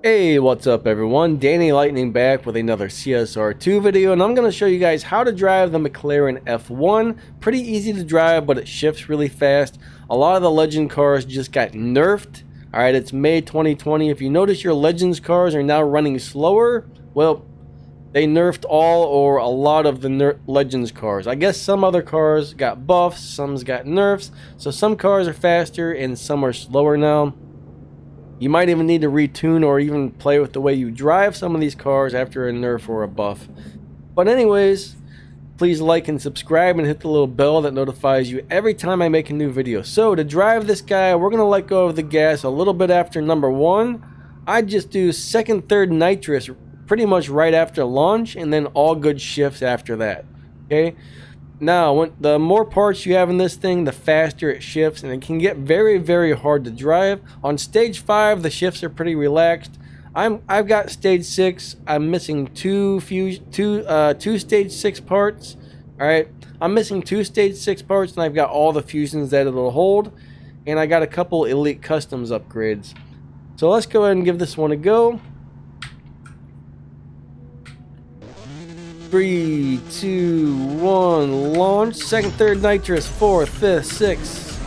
Hey, what's up everyone? Danny Lightning back with another CSR2 video, and I'm going to show you guys how to drive the McLaren F1. Pretty easy to drive, but it shifts really fast. A lot of the Legend cars just got nerfed. Alright, it's May 2020. If you notice your Legends cars are now running slower, well, they nerfed all or a lot of the Legends cars. I guess some other cars got buffs, some's got nerfs, so some cars are faster and some are slower now. You might even need to retune or even play with the way you drive some of these cars after a nerf or a buff. But anyways, please like and subscribe and hit the little bell that notifies you every time I make a new video. So to drive this guy, we're going to let go of the gas a little bit after number 1. I just do second, third nitrous pretty much right after launch, and then all good shifts after that. Okay. Now, the more parts you have in this thing, the faster it shifts, and it can get very, very hard to drive. On stage 5, the shifts are pretty relaxed. I've got stage 6. I'm missing two stage 6 parts. All right, I'm missing 2 stage 6 parts, and I've got all the fusions that it'll hold, and I got a couple elite customs upgrades. So let's go ahead and give this one a go. 3, 2, 1, launch. Second, third nitrous, fourth, fifth, sixth.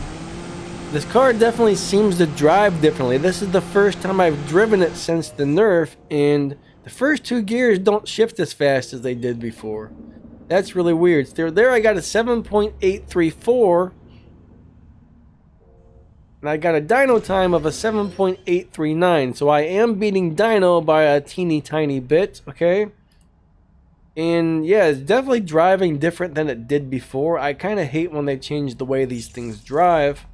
This car definitely seems to drive differently. This is the first time I've driven it since the nerf, and the first 2 gears don't shift as fast as they did before. That's really weird. There I got a 7.834, and I got a dyno time of a 7.839, so I am beating dyno by a teeny tiny bit, okay? And yeah, it's definitely driving different than it did before. I kind of hate when they change the way these things drive.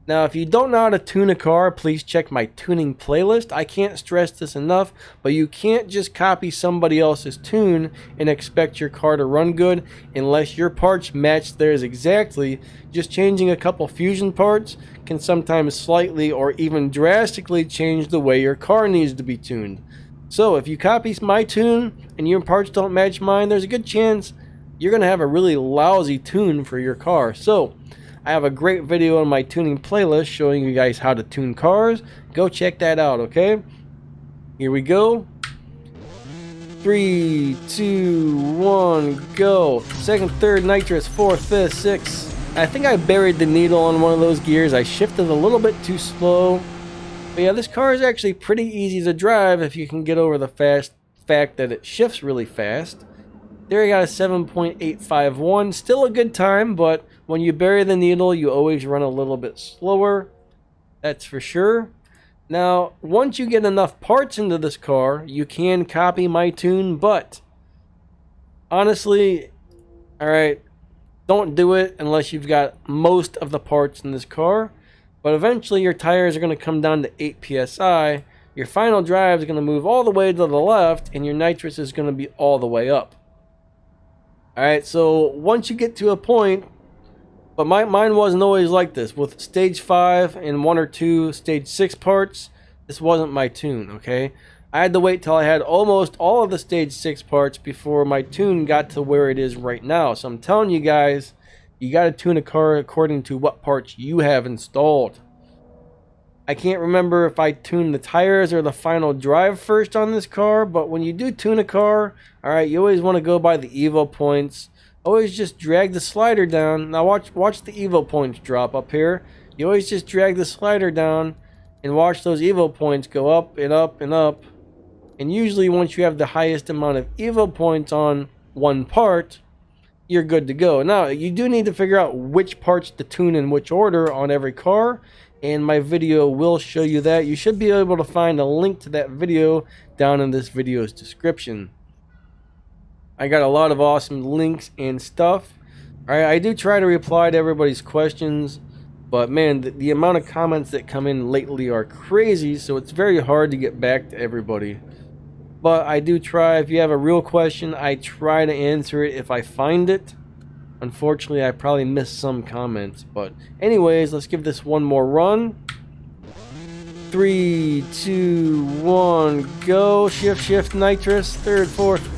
Now, if you don't know how to tune a car, please check my tuning playlist. I can't stress this enough, but you can't just copy somebody else's tune and expect your car to run good unless your parts match theirs exactly. Just changing a couple fusion parts can sometimes slightly or even drastically change the way your car needs to be tuned. So if you copy my tune and your parts don't match mine, there's a good chance you're going to have a really lousy tune for your car. So I have a great video on my tuning playlist showing you guys how to tune cars. Go check that out, okay? Here we go. 3, 2, 1, go. Second, third nitrous, fourth, fifth, sixth. I think I buried the needle on one of those gears. I shifted a little bit too slow. But yeah, this car is actually pretty easy to drive if you can get over the fact that it shifts really fast. There you got a 7.851. Still a good time, but when you bury the needle, you always run a little bit slower. That's for sure. Now, once you get enough parts into this car, you can copy my tune, but honestly, alright, don't do it unless you've got most of the parts in this car. But eventually your tires are going to come down to 8 psi, your final drive is going to move all the way to the left, and your nitrous is going to be all the way up. Alright, so once you get to a point, but mine wasn't always like this. With stage 5 and 1 or 2 stage 6 parts, this wasn't my tune, okay? I had to wait till I had almost all of the stage 6 parts before my tune got to where it is right now. So I'm telling you guys, you got to tune a car according to what parts you have installed. I can't remember if I tuned the tires or the final drive first on this car, but when you do tune a car, alright, you always want to go by the Evo points. Always just drag the slider down. Now watch the Evo points drop up here. You always just drag the slider down and watch those Evo points go up and up and up. And usually once you have the highest amount of Evo points on one part, you're good to go. Now, you do need to figure out which parts to tune in which order on every car, and my video will show you that. You should be able to find a link to that video down in this video's description. I got a lot of awesome links and stuff. Alright, I do try to reply to everybody's questions, but man, the amount of comments that come in lately are crazy, so it's very hard to get back to everybody. But I do try. If you have a real question, I try to answer it if I find it. Unfortunately, I probably missed some comments. But anyways, let's give this one more run. 3, 2, 1, go. Shift, shift, nitrous, third, fourth.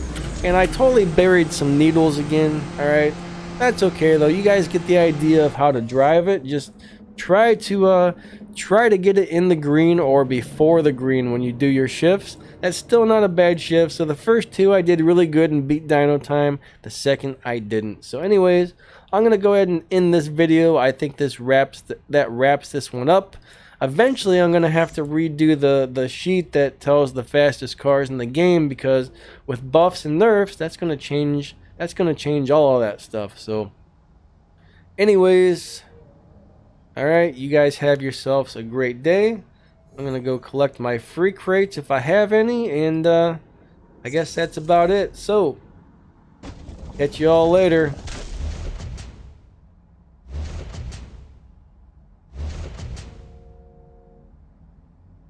And I totally buried some needles again. Alright. That's okay though. You guys get the idea of how to drive it. Just try to get it in the green or before the green when you do your shifts. That's still not a bad shift. So the first two I did really good and beat dyno time. The second I didn't. So anyways, I'm gonna go ahead and end this video. I think this wraps this one up. Eventually I'm gonna have to redo the sheet that tells the fastest cars in the game, because with buffs and nerfs, that's gonna change all of that stuff. So anyways, alright, you guys have yourselves a great day. I'm gonna go collect my free crates if I have any, and I guess that's about it. So catch you all later.